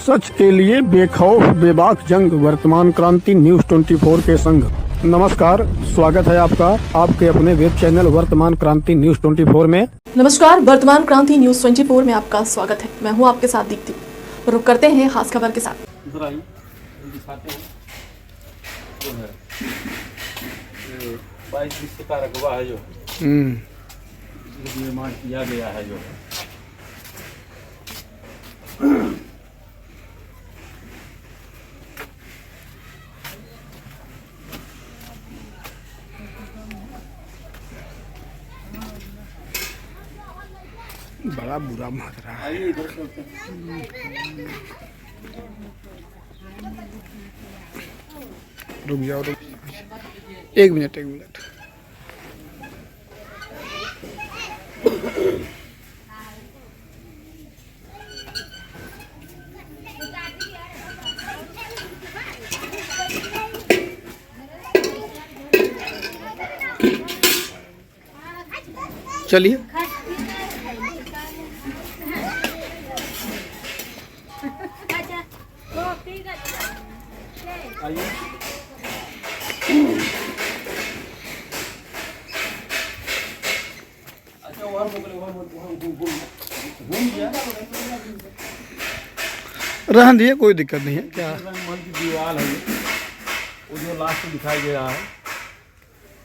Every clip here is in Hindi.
सच के लिए बेखौफ बेबाक जंग, वर्तमान क्रांति न्यूज 24 के संग। नमस्कार, स्वागत है आपका आपके अपने वेब चैनल वर्तमान क्रांति न्यूज 24 में। नमस्कार, वर्तमान क्रांति न्यूज 24 में आपका स्वागत है। मैं हूं आपके साथ दीप्ति। रुक करते हैं खास खबर के साथ। दिखाते हैं जो है 22 का रकबा है जो निर्माण किया गया है जो है बड़ा बुरा मार रहा है। आइए इधर चलते हैं। रुक जाओ, एक मिनट। चलिए, आइए अच्छा वहाँ घूम गया रहने दिए, कोई दिक्कत नहीं है। क्या रंगमहल की दीवार है वो जो लास्ट दिखाई दे रहा है।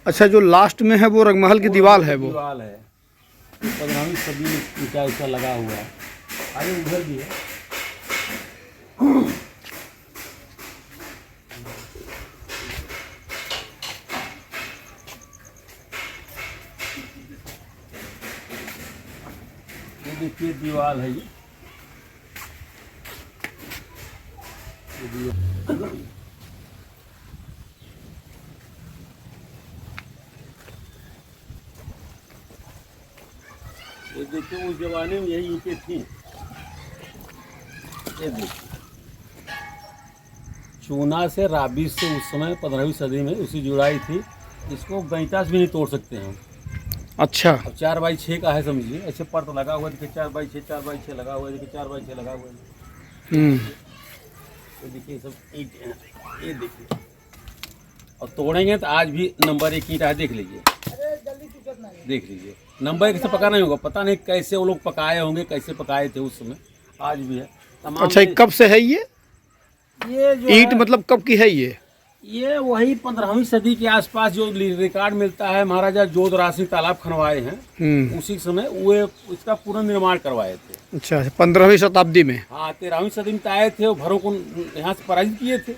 अच्छा, जो लास्ट में है वो रंगमहल की दीवार है। वो दीवार है 15वीं सदी में ईंटा ऐसा लगा हुआ है। आइए उधर भी है। ये देखिए दीवार है ये देखिए उस जमाने में यही ईंटें थी। ये देखिए चूना से राबिस से उस समय 15वीं सदी में उसी जुड़ाई थी। इसको गैंता से भी नहीं तोड़ सकते हम। अच्छा, अब 4x6 का है समझिए। ऐसे पर तो लगा हुआ है, देखिए 4x6 लगा हुआ है, देखिए 4x6 लगा हुआ है। ये देखिए सब ईंट हैं, ये देखिए। और तोड़ेंगे तो आज भी नंबर 1 ईंट है, देख लीजिए, देख लीजिए। नंबर 1 से पका नहीं होगा, पता नहीं कैसे वो लोग पकाए होंगे, कैसे पकाए थे उस समय, आज भी है तमाम। अच्छा, कब से है ये जो ईंट? मतलब कब की है ये वही 15वीं सदी के आसपास जो रिकॉर्ड मिलता है। महाराजा जोधराज सिंह तालाब खनवाए हैं, उसी समय वो इसका पुनर्निर्माण करवाए थे। अच्छा, 15वीं शताब्दी में। हाँ, 13वीं सदी में आए थे। वो भरों को यहाँ से पराजित किए थे,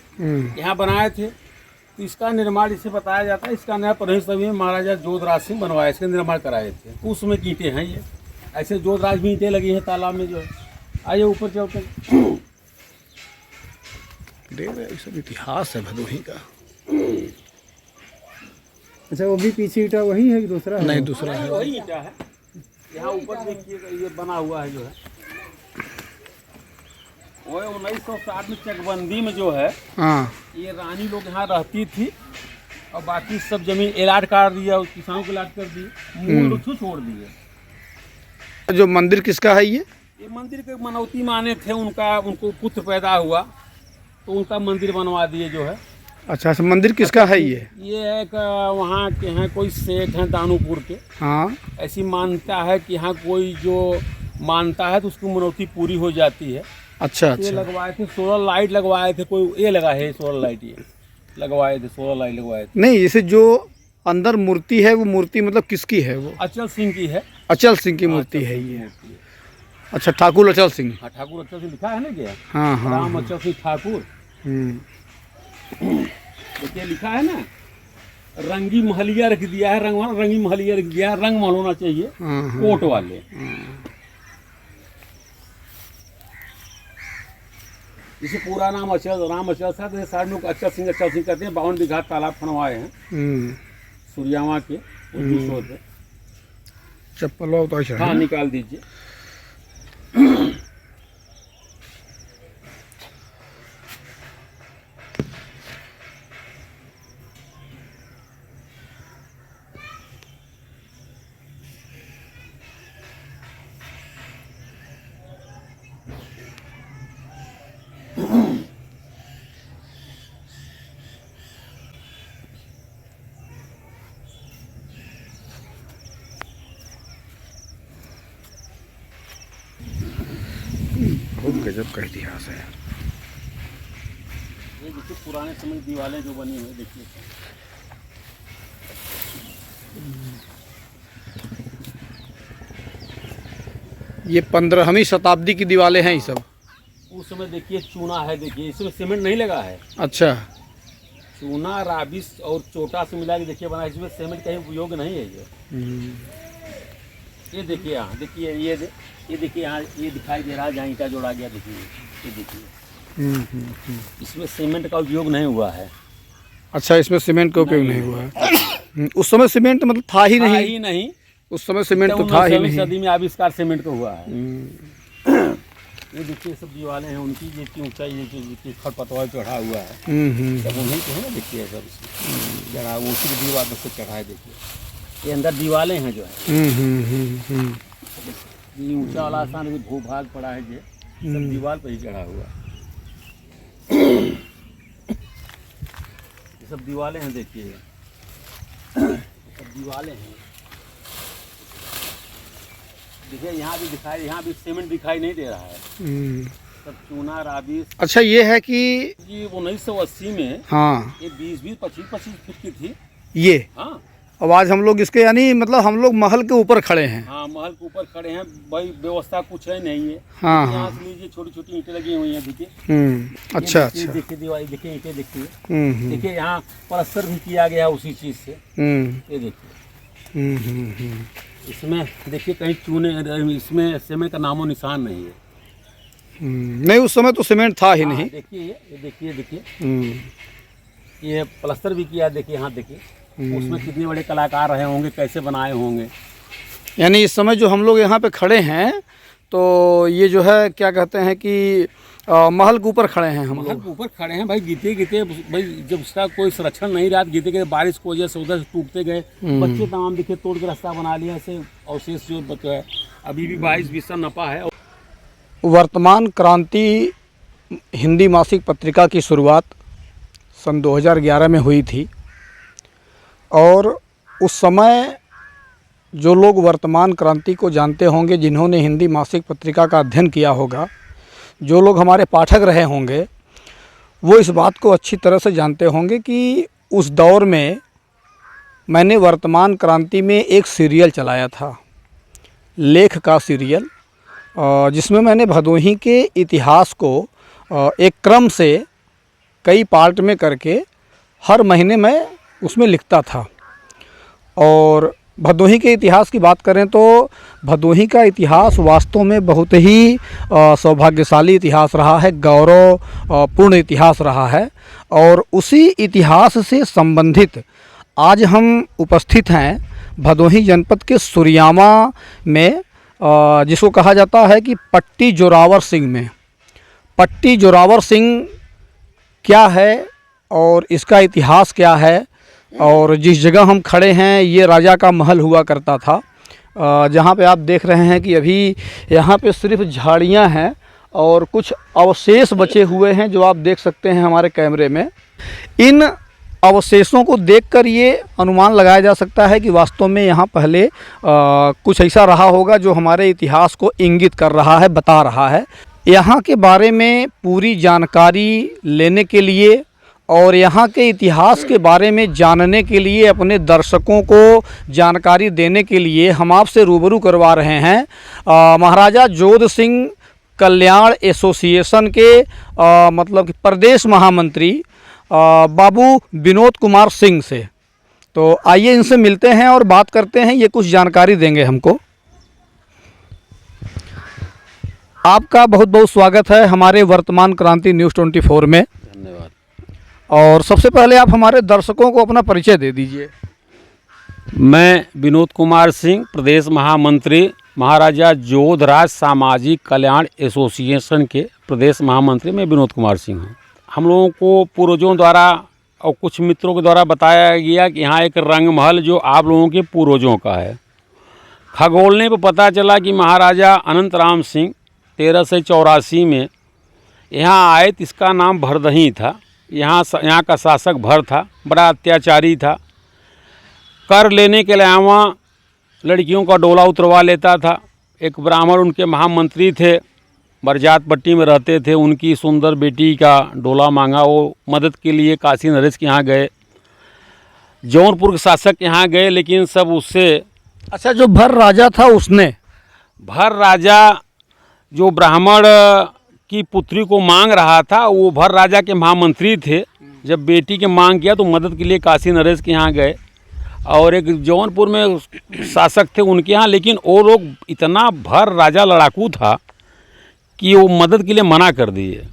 यहाँ बनाए थे। तो इसका निर्माण इसे बताया जाता है, इसका नया 15वीं सदी में महाराजा जोधराज सिंह बनवाए, इसका निर्माण कराए थे। उस समय की ईंटें हैं ये। ऐसे जोधराज भी ईंटें लगी हैं तालाब में जो है। आइए ऊपर चलते हैं। सब इतिहास है भदोही का। अच्छा, वो भी पीछे ईंटा वही है कि दूसरा है? नहीं, दूसरा है। वही ईंटा है। यहाँ ऊपर देखिएगा, ये बना हुआ है जो है वो 1960 में चकबंदी में जो है, हाँ, ये रानी लोग यहाँ रहती थी और बाकी सब जमीन एलाट कर दिया, किसानों को एलाट कर दिए, मूल रूप से छोड़ दिए। जो मंदिर किसका है ये? ये मंदिर के मनौती माने थे, उनको पुत्र पैदा हुआ तो उनका मंदिर बनवा दिए जो है। अच्छा, मंदिर किसका है ये? ये एक वहाँ के हैं, कोई सेठ हैं दानूपुर के। हाँ, ऐसी मानता है कि यहाँ कोई जो मानता है तो उसकी मनौती पूरी हो जाती है। अच्छा ये अच्छा। लगवाए थे, सोलर लाइट लगवाए थे। कोई ये लगा है सोलर लाइट, ये लगवाए थे, सोलर लाइट लगवाए थे। नहीं, जैसे जो अंदर मूर्ति है वो मूर्ति मतलब किसकी है? वो अचल सिंह की है। अचल सिंह की मूर्ति है ये। अच्छा, ठाकुर अचल सिंह। हाँ, ठाकुर अचल सिंह लिखा है ना क्या? हाँ हाँ, राम अचल सिंह ठाकुर। देखिए लिखा है ना, रंगी महलिया रख दिया है। रंगी महलिया रख दिया है। रंग महल होना चाहिए, कोट वाले। इसे पूरा नाम राम अचल था, तो सारे लोग अचल सिंह कहते हैं। 52 बीघा तालाब खनवाए हैं सूर्यावा के। चप्पल उतार, हाँ निकाल दीजिए। गजब का इतिहास है। ये देखिए पुराने समय की दीवारें जो बनी हुई देखिए, ये 15वीं शताब्दी की दीवारें हैं ये सब। उस समय देखिए चूना है, देखिए इसमें सीमेंट नहीं लगा है। अच्छा। चूना राबिस और चोटा से मिला के देखिए बना, इसमें सीमेंट कहीं उपयोग नहीं है ये देखिए यहाँ, देखिए ये देखिए यहाँ ये दिखाई दे रहा है जहाँ ईंटा जोड़ा गया, देखिए ये देखिए इसमें सीमेंट का उपयोग नहीं हुआ है। अच्छा, इसमें सीमेंट का उपयोग नहीं हुआ है। उस समय सीमेंट मतलब था ही नहीं। उस समय सीमेंट तो था ही नहीं। सदी में आविष्कार सीमेंट का हुआ है। ये देखिए सब दीवारें हैं उनकी, ये ऊंचाई ये खरपतवार चढ़ा हुआ है, सब उन्हीं के है ना। देखिए सब चढ़ा, उसी की दीवार पर से चढ़ा है। देखिए ये अंदर दीवारें हैं जो है, ये ऊंचा वाला स्थान भूभाग पड़ा है, ये सब दीवार पर ही चढ़ा हुआ है। ये सब दीवारें हैं, देखिए सब दीवारें हैं। देखिए यहाँ भी दिखाई, यहाँ भी सीमेंट दिखाई नहीं दे रहा है, सब चूना राबिस। अच्छा, ये है कि ये 1980 में हाँ ये 20-20, 25-25 फीट की थी ये। हाँ, अब आज हम लोग इसके यानी मतलब हम लोग महल के ऊपर खड़े हैं। हाँ महल के ऊपर खड़े हैं भाई, व्यवस्था कुछ है नहीं है। हाँ यहाँ हाँ। से लीजिए छोटी छोटी ईंटें लगी हुई हैं, देखिए। अच्छा अच्छा। देखिए दीवार, देखिए ईंटें, देखिए देखिए यहाँ प्लास्टर भी किया गया उसी चीज से। ये देखिए इसमें देखिए कहीं चूने, इसमें सीमेंट का नामो निशान नहीं है। नहीं, उस समय तो सीमेंट था ही नहीं। देखिए ये देखिए ये प्लास्टर भी किया, देखिए यहाँ देखिए उसमें कितने बड़े कलाकार रहे होंगे, कैसे बनाए होंगे। यानी इस समय जो हम लोग यहाँ पे खड़े हैं तो ये जो है क्या कहते हैं कि महल के ऊपर खड़े हैं हम महल लोग। के ऊपर खड़े हैं भाई, गीते भाई, जब उसका कोई संरक्षण नहीं रहा, गीते गए बारिश की वजह से उधर से टूटते गए, बच्चे तमाम देखिए तोड़ के रास्ता बना लिया ऐसे, अवशेष जो बचा है अभी भी 22-20 नपा है। वर्तमान क्रांति हिंदी मासिक पत्रिका की शुरुआत सन 2011 में हुई थी और उस समय जो लोग वर्तमान क्रांति को जानते होंगे, जिन्होंने हिंदी मासिक पत्रिका का अध्ययन किया होगा, जो लोग हमारे पाठक रहे होंगे, वो इस बात को अच्छी तरह से जानते होंगे कि उस दौर में मैंने वर्तमान क्रांति में एक सीरियल चलाया था, लेख का सीरियल, जिसमें मैंने भदोही के इतिहास को एक क्रम से कई पार्ट में करके हर महीने मैं उसमें लिखता था। और भदोही के इतिहास की बात करें तो भदोही का इतिहास वास्तव में बहुत ही सौभाग्यशाली इतिहास रहा है, गौरव पूर्ण इतिहास रहा है। और उसी इतिहास से संबंधित आज हम उपस्थित हैं भदोही जनपद के सुरियामा में, जिसको कहा जाता है कि पट्टी जोरावर सिंह में। पट्टी जोरावर सिंह क्या है और इसका इतिहास क्या है, और जिस जगह हम खड़े हैं ये राजा का महल हुआ करता था, जहाँ पे आप देख रहे हैं कि अभी यहाँ पे सिर्फ झाड़ियाँ हैं और कुछ अवशेष बचे हुए हैं जो आप देख सकते हैं हमारे कैमरे में। इन अवशेषों को देखकर ये अनुमान लगाया जा सकता है कि वास्तव में यहाँ पहले कुछ ऐसा रहा होगा जो हमारे इतिहास को इंगित कर रहा है, बता रहा है। यहाँ के बारे में पूरी जानकारी लेने के लिए और यहाँ के इतिहास के बारे में जानने के लिए, अपने दर्शकों को जानकारी देने के लिए हम आपसे रूबरू करवा रहे हैं महाराजा जोध सिंह कल्याण एसोसिएशन के मतलब कि प्रदेश महामंत्री बाबू विनोद कुमार सिंह से। तो आइए इनसे मिलते हैं और बात करते हैं, ये कुछ जानकारी देंगे हमको। आपका बहुत बहुत स्वागत है हमारे वर्तमान क्रांति न्यूज़ 24 में। धन्यवाद। और सबसे पहले आप हमारे दर्शकों को अपना परिचय दे दीजिए। मैं विनोद कुमार सिंह, प्रदेश महामंत्री महाराजा जोधराज सामाजिक कल्याण एसोसिएशन के प्रदेश महामंत्री मैं विनोद कुमार सिंह हूँ। हम लोगों को पूर्वजों द्वारा और कुछ मित्रों के द्वारा बताया गया कि यहाँ एक रंग महल जो आप लोगों के पूर्वजों का है। खगोलने पर पता चला कि महाराजा अनंत राम सिंह 1384 में यहाँ आए, तो इसका नाम भरदही था। यहाँ का शासक भर था, बड़ा अत्याचारी था। कर लेने के अलावा लड़कियों का डोला उतरवा लेता था। एक ब्राह्मण उनके महामंत्री थे, बरजात पट्टी में रहते थे, उनकी सुंदर बेटी का डोला मांगा। वो मदद के लिए काशी नरेश के यहाँ गए, जौनपुर के शासक के यहाँ गए, लेकिन सब उससे अच्छा, जो भर राजा था उसने, भर राजा जो ब्राह्मण की पुत्री को मांग रहा था, वो भर राजा के महामंत्री थे। जब बेटी के मांग किया तो मदद के लिए काशी नरेश के यहाँ गए, और एक जौनपुर में शासक थे उनके यहाँ, लेकिन वो लोग इतना भर राजा लड़ाकू था कि वो मदद के लिए मना कर दिए।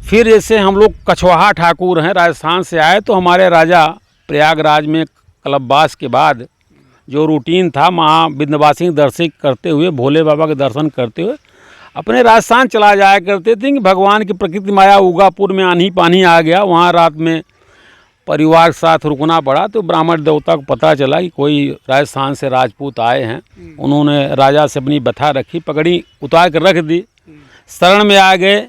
फिर जैसे हम लोग कछवाहा ठाकुर हैं, राजस्थान से आए, तो हमारे राजा प्रयागराज में कल्पवास के बाद जो रूटीन था, माँ विंध्यवासिनी दर्शन करते हुए, भोले बाबा के दर्शन करते हुए अपने राजस्थान चला जाया करते थे कि भगवान की प्रकृति माया उगापुर में आंधी पानी आ गया। वहाँ रात में परिवार के साथ रुकना पड़ा। तो ब्राह्मण देवता को पता चला कि कोई राजस्थान से राजपूत आए हैं। उन्होंने राजा से अपनी बथा रखी, पगड़ी उतार कर रख दी, शरण में आ गए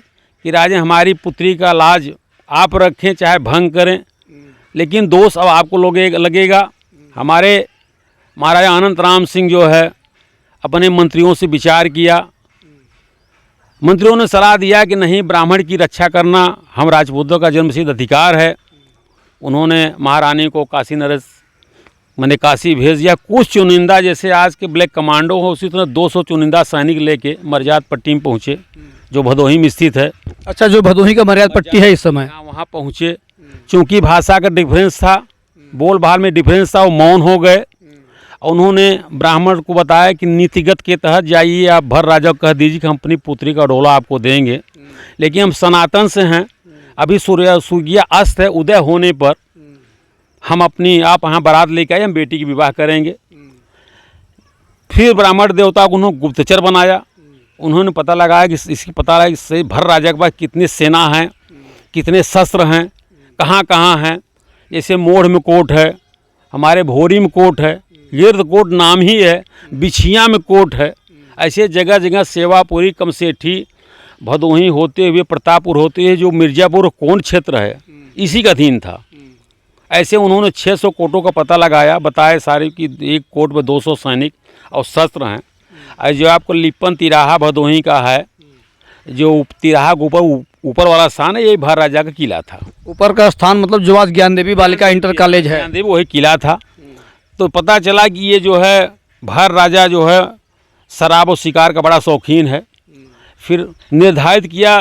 कि राजा हमारी पुत्री का लाज आप रखें, चाहे भंग करें, लेकिन दोष अब आपको लगेगा। हमारे महाराजा अनंत राम सिंह जो है अपने मंत्रियों से विचार किया। मंत्रियों ने सलाह दिया कि नहीं, ब्राह्मण की रक्षा करना हम राजपूतों का जन्मसिद्ध अधिकार है। उन्होंने महारानी को काशी नरेश मैंने काशी भेज दिया। कुछ चुनिंदा, जैसे आज के ब्लैक कमांडो हो, उसी तरह 200 चुनिंदा सैनिक लेके मरजात पट्टी में पहुँचे, जो भदोही में स्थित है। अच्छा, जो भदोही का मरजात पट्टी है इस समय, वहाँ पहुँचे। चूँकि भाषा का डिफरेंस था, बोल भाल में डिफरेंस था, वो मौन हो गए। उन्होंने ब्राह्मण को बताया कि नीतिगत के तहत जाइए, आप भर राजा को कह दीजिए कि हम अपनी पुत्री का डोला आपको देंगे, लेकिन हम सनातन से हैं, अभी सूर्य अस्त है, उदय होने पर हम अपनी आप यहाँ बारात लेकर आए, हम बेटी की विवाह करेंगे। फिर ब्राह्मण देवता को उन्होंने गुप्तचर बनाया। उन्होंने पता लगाया कि इसकी पता लगा कि सही भर राजा के पास कितनी सेना है, कितने शस्त्र हैं, कहाँ कहाँ हैं। जैसे मोढ़ में कोट है, हमारे भोरी में कोट है, गिरद कोट नाम ही है, बिछिया में कोट है। ऐसे जगह जगह सेवापुरी, कमसेठी, भदोही होते हुए प्रतापपुर होते हुए जो मिर्ज़ापुर कोंड क्षेत्र है, इसी का अधीन था। ऐसे उन्होंने 600 कोटों का पता लगाया, बताए सारे कि एक कोट में 200 सैनिक और शस्त्र हैं। और जो आपको लिप्पन तिराहा भदोही का है, जो तिराहा के ऊपर वाला स्थान है, ये भर राजा का किला था। ऊपर का स्थान मतलब जो आज ज्ञान देवी बालिका इंटर कॉलेज है, ज्ञान देवी, वही किला था। तो पता चला कि ये जो है भर राजा जो है शराब और शिकार का बड़ा शौकीन है। फिर निर्धारित किया,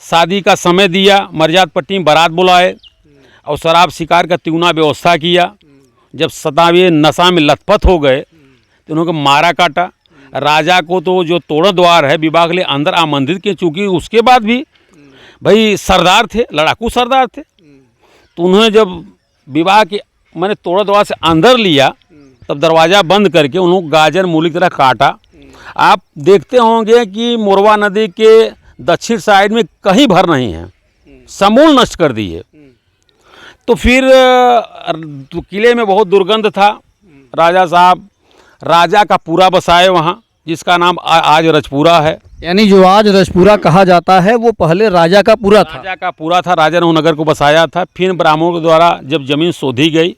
शादी का समय दिया, मरजात पट्टी में बारात बुलाए और शराब शिकार का तिगुना व्यवस्था किया। जब सतावे नशा में लथपथ हो गए तो उन्होंने मारा काटा। राजा को तो जो तोड़ द्वार है विवाह के लिए अंदर आमंत्रित किए, चूँकि उसके बाद भी भाई सरदार थे, लड़ाकू सरदार थे, तो उन्होंने जब विवाह के मैंने तोड़ द्वार से अंदर लिया, तब दरवाज़ा बंद करके उन्होंने गाजर मूली की तरह काटा। आप देखते होंगे कि मोरवा नदी के दक्षिण साइड में कहीं भर नहीं है, समूल नष्ट कर दिए। तो फिर किले में बहुत दुर्गंध था। राजा साहब राजा का पूरा बसाए वहाँ, जिसका नाम आज रजपुरा है। यानी जो आज रजपुरा कहा जाता है वो पहले राजा का पूरा था। राजा का पूरा था, राजा ने नगर को बसाया था। फिर ब्राह्मणों के द्वारा जब जमीन शोधी गई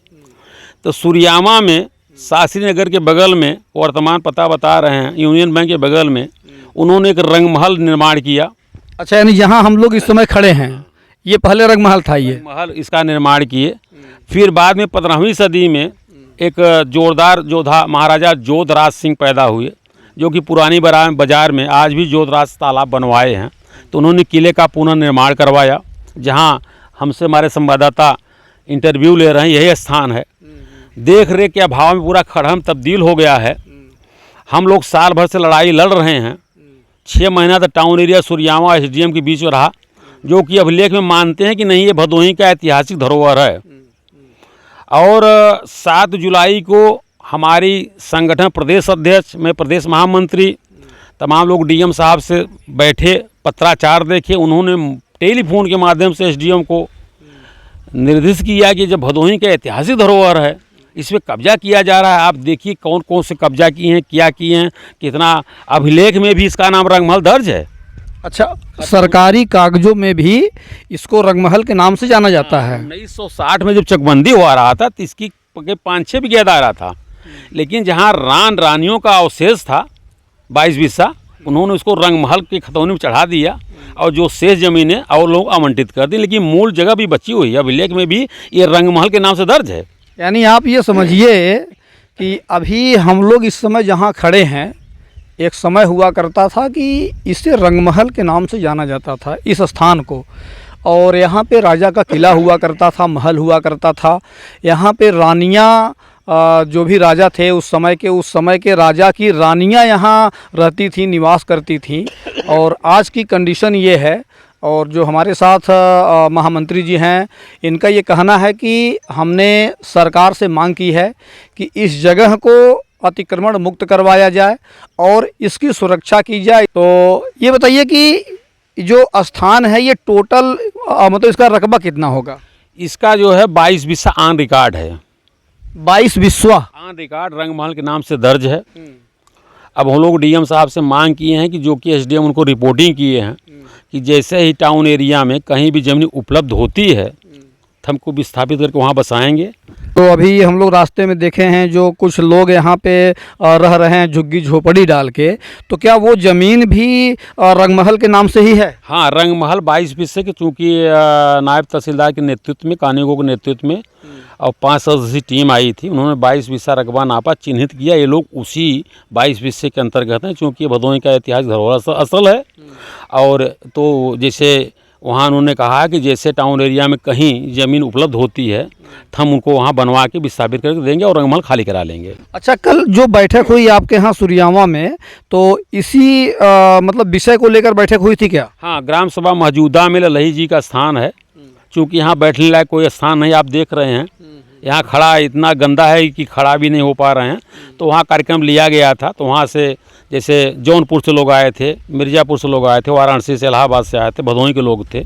तो सूर्यामा में, शास्त्री नगर के बगल में, वर्तमान पता बता रहे हैं यूनियन बैंक के बगल में, उन्होंने एक रंगमहल निर्माण किया। अच्छा, यानी जहाँ हम लोग इस समय खड़े हैं ये पहले रंगमहल था। ये महल इसका निर्माण किए। फिर बाद में 15वीं सदी में एक जोरदार योद्धा महाराजा जोधराज सिंह पैदा हुए, जो कि पुरानी बाजार में आज भी जोधराज तालाब बनवाए हैं। तो उन्होंने किले का पुनर्निर्माण करवाया। जहाँ हमसे हमारे संवाददाता इंटरव्यू ले रहे हैं, यही स्थान है। देख रेख के अभाव में पूरा खड़हम तब्दील हो गया है। हम लोग साल भर से लड़ाई लड़ रहे हैं। 6 महीना तक टाउन एरिया सूर्यामा SDM के बीच में रहा, जो कि अभिलेख में मानते हैं कि नहीं, ये भदोही का ऐतिहासिक धरोहर है। और 7 जुलाई को हमारी संगठन प्रदेश अध्यक्ष, मैं प्रदेश महामंत्री, तमाम लोग DM साहब से बैठे, पत्राचार देखे। उन्होंने टेलीफोन के माध्यम से SDM को निर्देश किया कि जब भदोही का ऐतिहासिक धरोहर है, इसमें कब्जा किया जा रहा है, आप देखिए कौन कौन से कब्जा किए हैं, क्या किए हैं, कितना। अभिलेख में भी इसका नाम रंगमहल दर्ज है। अच्छा, सरकारी कागजों में भी इसको रंगमहल के नाम से जाना जाता है। 1960 में जब चकबंदी हुआ रहा था तो इसकी 5-6 बिघा दायरा था, लेकिन जहाँ रानियों का अवशेष था 22 बिस्सा, उन्होंने उसको रंग महल के खतौनी में चढ़ा दिया और जो शेष ज़मीनें और लोग आवंटित कर दी, लेकिन मूल जगह भी बची हुई है। अभिलेख में भी ये रंग महल के नाम से दर्ज है। यानी आप ये समझिए कि अभी हम लोग इस समय जहाँ खड़े हैं, एक समय हुआ करता था कि इसे रंगमहल के नाम से जाना जाता था इस स्थान को, और यहाँ पे राजा का किला हुआ करता था, महल हुआ करता था। यहाँ पे रानियाँ जो भी राजा थे उस समय के राजा की रानियाँ यहाँ रहती थी, निवास करती थीं। और आज की कंडीशन ये है, और जो हमारे साथ महामंत्री जी हैं, इनका ये कहना है कि हमने सरकार से मांग की है कि इस जगह को अतिक्रमण मुक्त करवाया जाए और इसकी सुरक्षा की जाए। तो ये बताइए कि जो स्थान है ये टोटल मतलब इसका रकबा कितना होगा? इसका जो है 22 बिस्सा ऑन रिकॉर्ड है। 22 बिस्वा ऑन रिकॉर्ड रंग महल के नाम से दर्ज है। अब हम लोग डीएम साहब से मांग किए हैं कि जो कि एसडीएम उनको रिपोर्टिंग किए हैं कि जैसे ही टाउन एरिया में कहीं भी ज़मीन उपलब्ध होती है तो हमको विस्थापित करके वहाँ बसाएंगे। तो अभी हम लोग रास्ते में देखे हैं जो कुछ लोग यहाँ पे रह रहे हैं झुग्गी झोपड़ी डाल के, तो क्या वो ज़मीन भी रंगमहल के नाम से ही है? हाँ, रंगमहल 22 बिस्से के, चूँकि नायब तहसीलदार के नेतृत्व में, कानूनगो के नेतृत्व में और 5 सदस्यीय टीम आई थी। उन्होंने 22 बिस्सा रकबा नापा, चिन्हित किया। ये लोग उसी 22 बिस्से के अंतर्गत हैं, चूँकि भदोही का ऐतिहासिक धरोहर असल है। और तो जैसे वहाँ उन्होंने कहा कि जैसे टाउन एरिया में कहीं ज़मीन उपलब्ध होती है तो हम उनको वहाँ बनवा के विस्थापित करके देंगे और रंगमहल खाली करा लेंगे। अच्छा, कल जो बैठक हुई आपके यहाँ सुरियावा में, तो इसी मतलब विषय को लेकर बैठक हुई थी क्या? हाँ, ग्राम सभा मौजूदा में ललही जी का स्थान है। चूँकि यहाँ बैठने लायक कोई स्थान नहीं, आप देख रहे हैं यहाँ खड़ा इतना गंदा है कि खड़ा भी नहीं हो पा रहे हैं। तो वहाँ कार्यक्रम लिया गया था, तो वहाँ से जैसे जौनपुर से लोग आए थे, मिर्ज़ापुर से लोग आए थे, वाराणसी से, इलाहाबाद से आए थे, भदोही के लोग थे।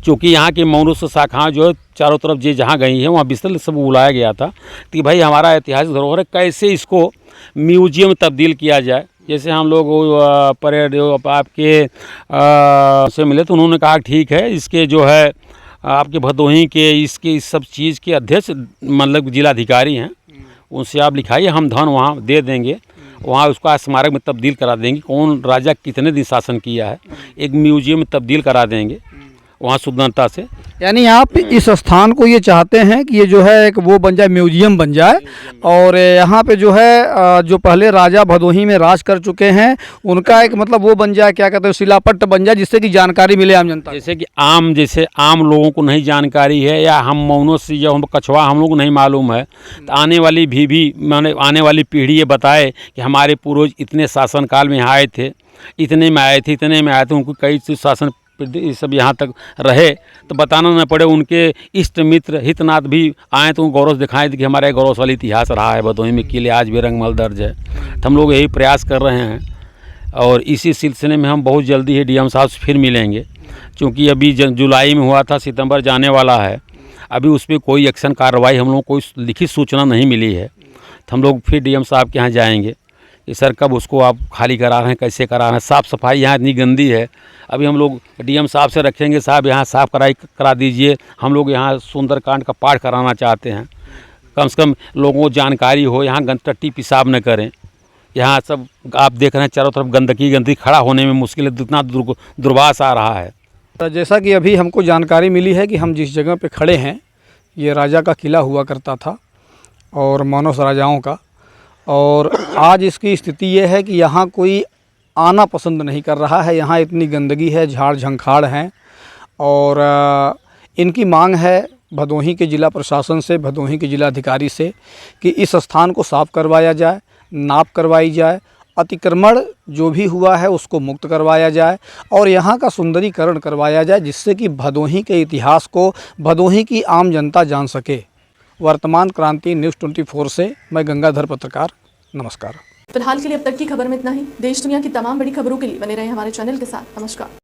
चूँकि यहाँ की मनुष्य शाखाएँ जो है चारों तरफ जे जहाँ गई हैं वहाँ विस्तृत सब बुलाया गया था कि भाई हमारा ऐतिहासिक धरोहर है, कैसे इसको म्यूजियम में तब्दील किया जाए। जैसे हम लोग परेड आपके से मिले तो उन्होंने कहा ठीक है, इसके जो है आपके भदोही के इसके इस सब चीज़ के अध्यक्ष मतलब जिलाधिकारी हैं, उनसे आप लिखाइए, हम धन वहाँ दे देंगे, वहाँ उसका स्मारक में तब्दील करा देंगे, कौन राजा कितने दिन शासन किया है, एक म्यूजियम में तब्दील करा देंगे वहाँ सुंदरता से। यानी आप इस स्थान को ये चाहते हैं कि ये जो है एक वो बन जाए, म्यूजियम बन जाए, और यहाँ पे जो है जो पहले राजा भदोही में राज कर चुके हैं उनका एक मतलब वो बन जाए, क्या कहते हैं, शिलापट्ट बन जाए, जिससे कि जानकारी मिले आम जनता। जैसे आम लोगों को नहीं जानकारी है, या हम मौनों से या हम कछुआ हम लोग को नहीं मालूम है, तो आने वाली माने आने वाली पीढ़ी ये बताए कि हमारे पूर्वज इतने शासनकाल में यहाँ आए थे, इतने में आए थे, इतने में आए थे, उनको कई शासन सब यहाँ तक रहे, तो बताना न पड़े। उनके इष्ट मित्र हितनाथ भी आए तो गौरव दिखाएं कि हमारा गौरवशाली इतिहास रहा है, भदोही में किले आज भी रंगमहल दर्ज है। तो हम लोग यही प्रयास कर रहे हैं और इसी सिलसिले में हम बहुत जल्दी ही डीएम साहब से फिर मिलेंगे। क्योंकि अभी जुलाई में हुआ था, सितंबर जाने वाला है, अभी उस पर कोई एक्शन कार्रवाई हम लोग कोई लिखित सूचना नहीं मिली है। तो हम लोग फिर डीएम साहब के यहाँ जाएंगे कि सर कब उसको आप खाली करा रहे हैं, कैसे करा रहे हैं, साफ़ सफाई यहाँ इतनी गंदी है। अभी हम लोग डीएम साहब से रखेंगे, साहब यहाँ साफ़ करा दीजिए, हम लोग यहाँ सुंदरकांड का पाठ कराना चाहते हैं, कम से कम लोगों को जानकारी हो, यहाँ टट्टी पेशाब न करें। यहाँ सब आप देख रहे हैं चारों तरफ गंदगी, खड़ा होने में मुश्किल है, इतना दुर्वास आ रहा है। जैसा कि अभी हमको जानकारी मिली है कि हम जिस जगह पे खड़े हैं ये राजा का किला हुआ करता था और मानव राजाओं का, और आज इसकी स्थिति ये है कि यहाँ कोई आना पसंद नहीं कर रहा है। यहाँ इतनी गंदगी है, झाड़ झंखाड़ हैं, और इनकी मांग है भदोही के ज़िला प्रशासन से, भदोही के ज़िलाधिकारी से कि इस स्थान को साफ़ करवाया जाए, नाप करवाई जाए, अतिक्रमण जो भी हुआ है उसको मुक्त करवाया जाए और यहाँ का सुंदरीकरण करवाया जाए, जिससे कि भदोही के इतिहास को भदोही की आम जनता जान सके। वर्तमान क्रांति न्यूज़ 24 से मैं गंगाधर पत्रकार, नमस्कार। फिलहाल के लिए अब तक की खबर में इतना ही। देश दुनिया की तमाम बड़ी खबरों के लिए बने रहे हमारे चैनल के साथ। नमस्कार।